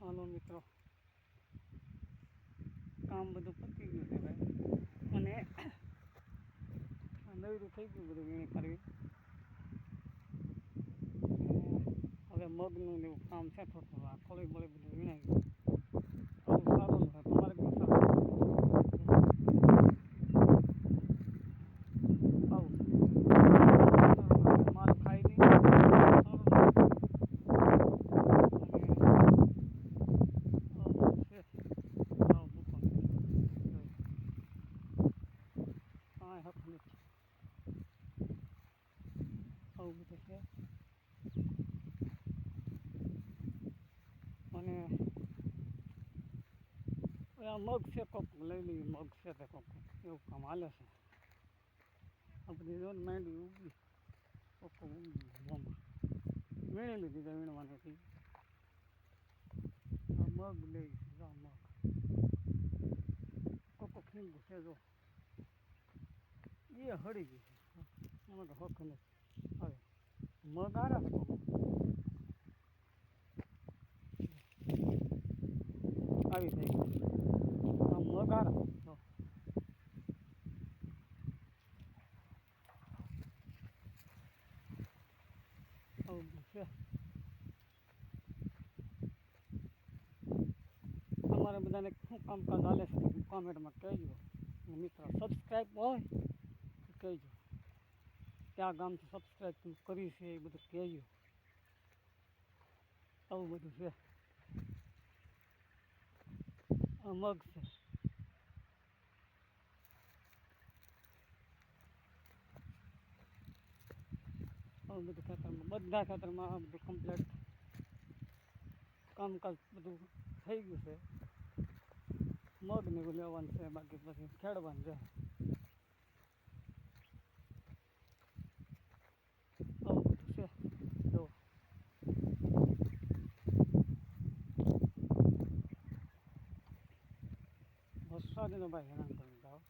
હાલો મિત્રો, કામ બધું પતી ગયું છે ભાઈ, અને નવીરું થઈ ગયું બધું વીણી કરવી. હવે મગનું ને એવું કામ છે, થોડું આ ખોળી બોળી બધું વીણાઈ ગયું. સારું સારું છે, તમારે બી સારું આવું માલ ખાઈ નહીં સારું છે. કાંઈ હક નથી, આવું બધું છે. અને આ મગ છે, કોક લઈ લઈએ, મગ છે તે કોક એવું કામ હાલે છે. આ બધી જો માંડી ઉગી, કોક ઉગી બોમ્બ વીણી લીધી તો વીણવાની હતી. મગ લઈ મગ કોક ખીંગ છે, જો એ હળી ગઈ છે, એમાં તો હક નથી. હવે મગ આરા છે, કોક આવી થઈ ગઈ મગ આરા તો આવું છે. તમારે બધાને શું કામકાજ હાલે છે કોમેન્ટમાં કહેજો. મિત્રો સબસ્ક્રાઈબ હોય તો કહેજો, ક્યાં ગામથી સબસ્ક્રાઈબ કરી છે એ બધું કહેજો. આવું બધું છે. આ મગ છે, આવું બધું ખેતરમાં, બધા ખેતરમાં આ બધું કમ્પ્લીટ કામકાજ બધું થઈ ગયું છે. મગ ને એવું લેવાનું છે, બાકી પછી ખેડવાનું છે. આવું બધું છે. જો વરસાદનો ભાઈ હેરાન કરી જાઓ.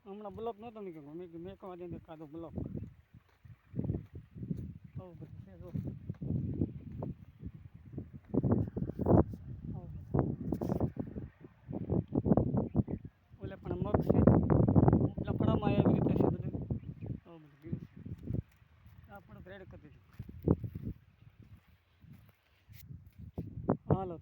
હમણાં બ્લોક નહોતો નીકળ્યો, મેં કવા દે કાદો બ્લોક. આવું બધું છે. જો ઓલે પણ મગ છે, લપડામાં એવી રીતે છે બધું. આવું બધું ગયું છે. આપણે રેડ કરી દીધું. હાલો.